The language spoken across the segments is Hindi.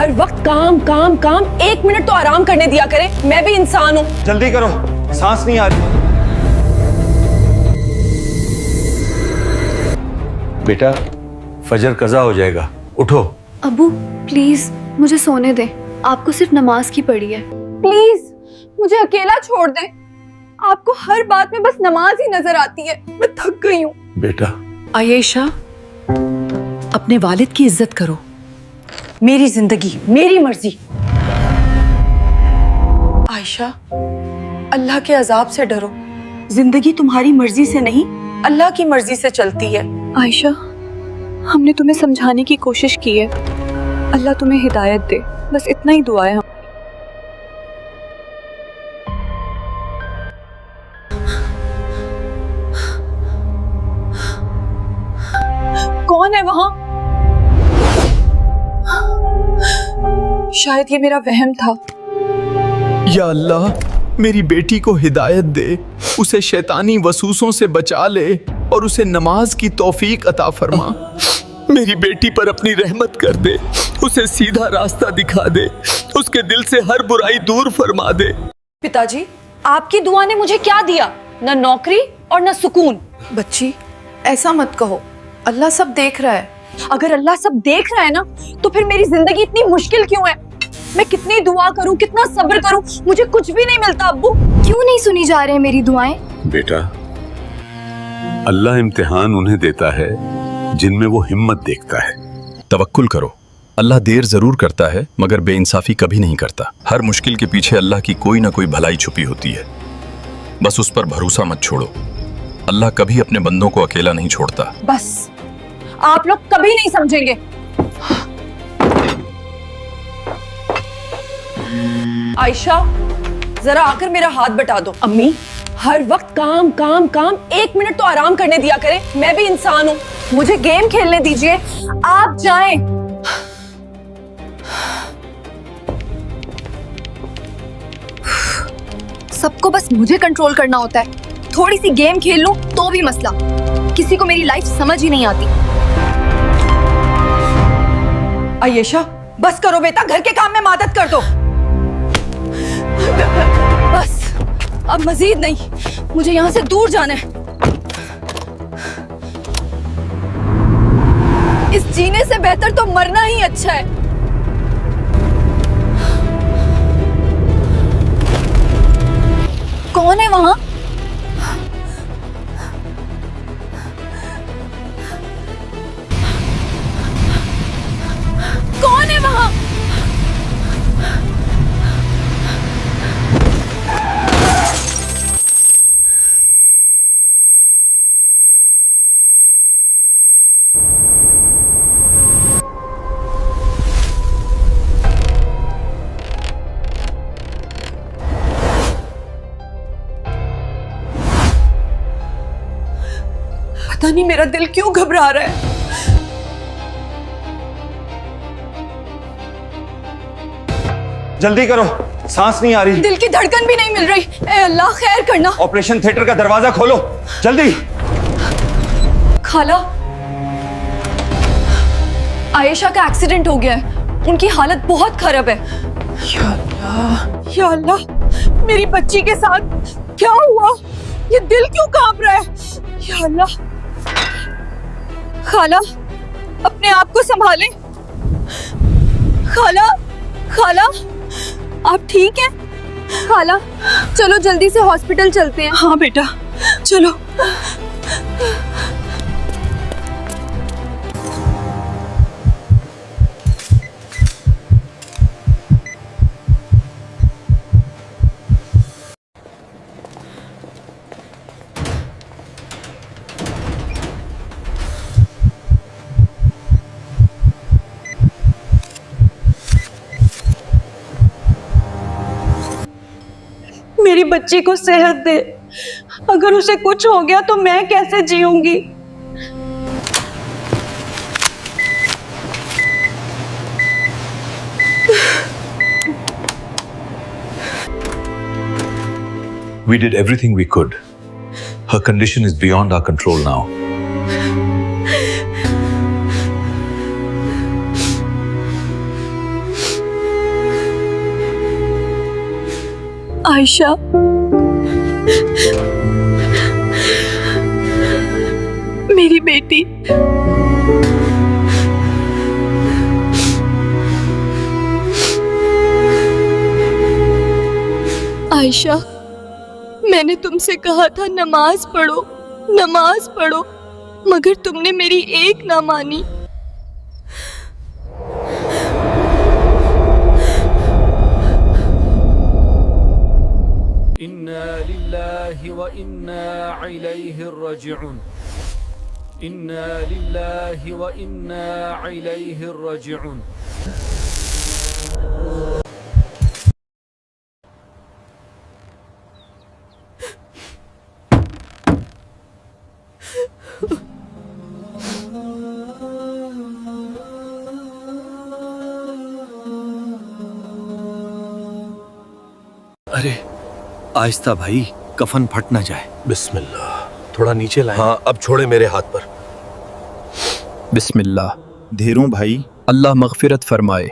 हर वक्त काम काम काम, 1 मिनट तो आराम करने दिया करे। मैं भी इंसान हूँ। जल्दी करो, सांस नहीं आ रही। बेटा फजर कज़ा हो जाएगा, उठो। अबू प्लीज मुझे सोने दे, आपको सिर्फ नमाज की पड़ी है। प्लीज मुझे अकेला छोड़ दे। आपको हर बात में बस नमाज ही नजर आती है। मैं थक गई हूँ। बेटा आयेशा, अपने वालिद की इज्जत करो। मेरी जिंदगी मेरी मर्जी। आयशा, अल्लाह के अजाब से डरो। जिंदगी तुम्हारी मर्जी से नहीं, अल्लाह की मर्जी से चलती है। आयशा, हमने तुम्हें समझाने की कोशिश की है, अल्लाह तुम्हें हिदायत दे, बस इतना ही दुआ है। कौन है वहां? शायद ये मेरा वहम था। या अल्लाह, मेरी बेटी को हिदायत दे, उसे शैतानी वसूसों से बचा ले और उसे नमाज की तौफीक अता फरमा। मेरी बेटी पर अपनी रहमत कर दे, उसे सीधा रास्ता दिखा दे, उसके दिल से हर बुराई दूर फरमा दे। पिताजी, आपकी दुआ ने मुझे क्या दिया? न नौकरी और न सुकून। बच्ची, ऐसा मत कहो, अल्लाह सब देख रहा है। अगर अल्लाह सब देख रहा है ना, तो फिर मेरी जिंदगी इतनी मुश्किल क्यों है? मैं कितनी दुआ करूं, कितना सब्र करूं, मुझे कुछ भी नहीं मिलता। अब्बू, क्यों नहीं सुनी जा रहे मेरी दुआएं? बेटा, अल्लाह इम्तिहान उन्हें देता है जिनमें वो हिम्मत देखता है। तवक्कुल करो, अल्लाह देर जरूर करता है मगर बेइंसाफी कभी नहीं करता। हर मुश्किल के पीछे अल्लाह की कोई ना कोई भलाई छुपी होती है, बस उस पर भरोसा मत छोड़ो। अल्लाह कभी अपने बंदों को अकेला नहीं छोड़ता। बस आप लोग कभी नहीं समझेंगे। आयशा, जरा आकर मेरा हाथ बटा दो। अम्मी, हर वक्त काम काम काम, 1 मिनट तो आराम करने दिया करें। मैं भी इंसान हूँ, मुझे गेम खेलने दीजिए। आप जाएं। सबको बस मुझे कंट्रोल करना होता है। थोड़ी सी गेम खेल लूं तो भी मसला। किसी को मेरी लाइफ समझ ही नहीं आती। आयेशा, बस करो बेटा, घर के काम में मदद कर दो। बस, अब मजीद नहीं, मुझे यहाँ से दूर जाना है। इस जीने से बेहतर तो मरना ही अच्छा है। कौन है वहां? कौन है वहां? पता नहीं मेरा दिल क्यों घबरा रहा है। जल्दी करो, सांस नहीं आ रही। दिल की धड़कन भी नहीं मिल रही। ए अल्लाह, खैर करना। ऑपरेशन थिएटर का दरवाजा खोलो, जल्दी। खाला, आयेशा का एक्सीडेंट हो गया है, उनकी हालत बहुत खराब है। या अल्लाह, मेरी बच्ची के साथ क्या हुआ? ये दिल क्यों कांप रहा है? या अल्लाह। खाला, अपने आप को संभालें। खाला, खाला, आप ठीक हैं? खाला, चलो जल्दी से हॉस्पिटल चलते हैं। हाँ बेटा, चलो। मेरी बच्ची को सेहत दे। अगर उसे कुछ हो गया तो मैं कैसे जीऊंगी? We did everything we could. Her condition is beyond our control now. Ayesha, मेरी बेटी। आयशा, मैंने तुमसे कहा था नमाज पढ़ो, नमाज पढ़ो, मगर तुमने मेरी एक ना मानी। इन्ना लिल्लाहि व इन्ना इलैहि राजिऊन। इन्ना लिल्लाहि व इन्ना इलैहि राजिऊन। अरे आहिस्ता भाई, कफन फट ना जाए। बिस्मिल्लाह। थोड़ा नीचे लाएं। हाँ, अब छोड़े मेरे हाथ पर। बिस्मिल्लाह। धीरू भाई, अल्लाह मगफिरत फरमाए।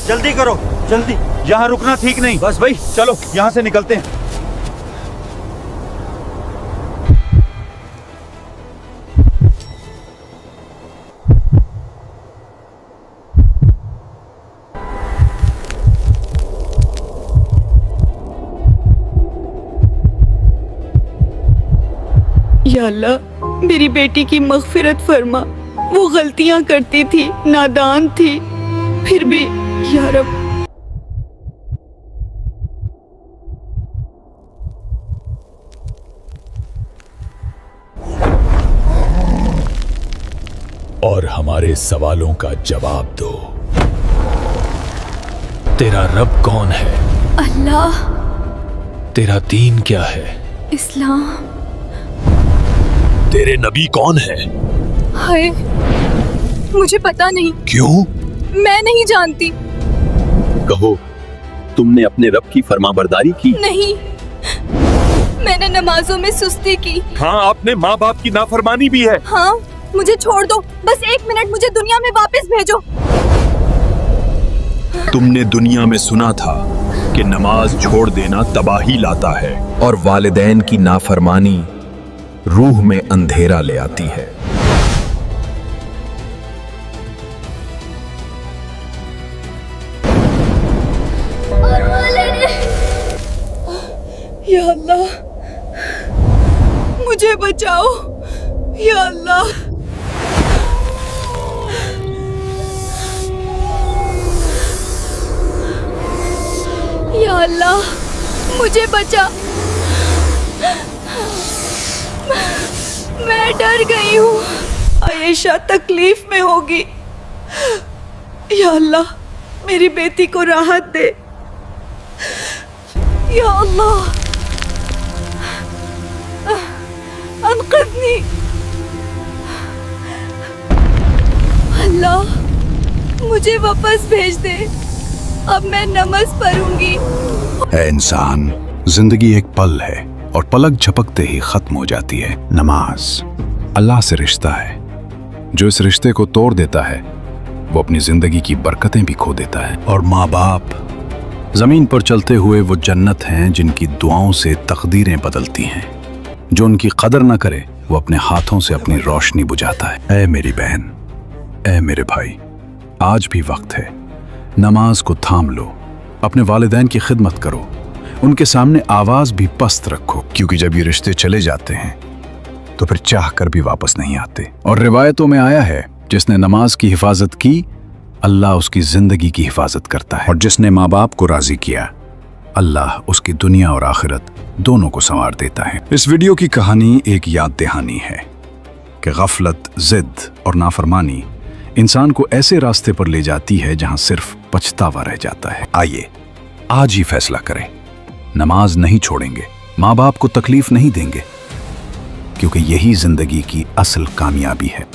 जल्दी करो, जल्दी। यहाँ रुकना ठीक नहीं। बस भाई, चलो यहाँ से निकलते हैं। या अल्लाह, मेरी बेटी की मग़फ़िरत फरमा। वो गलतियां करती थी, नादान थी, फिर भी या रब। और हमारे सवालों का जवाब दो। तेरा रब कौन है? अल्लाह। तेरा दीन क्या है? इस्लाम। तेरे नबी कौन है? हाय, मुझे पता नहीं। क्यों? मैं नहीं जानती। कहो, तुमने अपने रब की फरमाबरदारी की? नहीं, मैंने नमाजों में सुस्ती की। हाँ, आपने माँ बाप की नाफरमानी भी है। हाँ, मुझे छोड़ दो, बस 1 मिनट मुझे दुनिया में वापस भेजो। तुमने दुनिया में सुना था कि नमाज छोड़ देना तबाही लाता है और वालिदैन की नाफरमानी रूह में अंधेरा ले आती है। या अल्लाह, मुझे बचाओ। या अल्लाह। या अल्लाह, मुझे बचा। मैं डर गई हूँ। आयशा तकलीफ में होगी। या अल्लाह, मेरी बेटी को राहत दे। या अल्लाह, अनक़िज़नी। अल्लाह, मुझे वापस भेज दे। अब मैं नमाज़ पढ़ूंगी। है इंसान, जिंदगी एक पल है और पलक झपकते ही खत्म हो जाती है। नमाज अल्लाह से रिश्ता है। जो इस रिश्ते को तोड़ देता है वो अपनी जिंदगी की बरकतें भी खो देता है। और माँ बाप जमीन पर चलते हुए वो जन्नत हैं जिनकी दुआओं से तकदीरें बदलती हैं। जो उनकी कदर न करे वो अपने हाथों से अपनी रोशनी बुझाता है। ऐ मेरी बहन, ऐ मेरे भाई, आज भी वक्त है। नमाज को थाम लो, अपने वालिदैन की खिदमत करो, उनके सामने आवाज भी पस्त रखो, क्योंकि जब ये रिश्ते चले जाते हैं तो फिर चाह कर भी वापस नहीं आते। और रिवायतों में आया है, जिसने नमाज की हिफाजत की अल्लाह उसकी जिंदगी की हिफाजत करता है, और जिसने माँ बाप को राजी किया अल्लाह उसकी दुनिया और आखिरत दोनों को संवार देता है। इस वीडियो की कहानी एक याद दहानी है कि गफलत, जिद और नाफरमानी इंसान को ऐसे रास्ते पर ले जाती है जहां सिर्फ पछतावा रह जाता है। आइए आज ही फैसला करें, नमाज नहीं छोड़ेंगे, माँ बाप को तकलीफ नहीं देंगे, क्योंकि यही जिंदगी की असल कामयाबी है।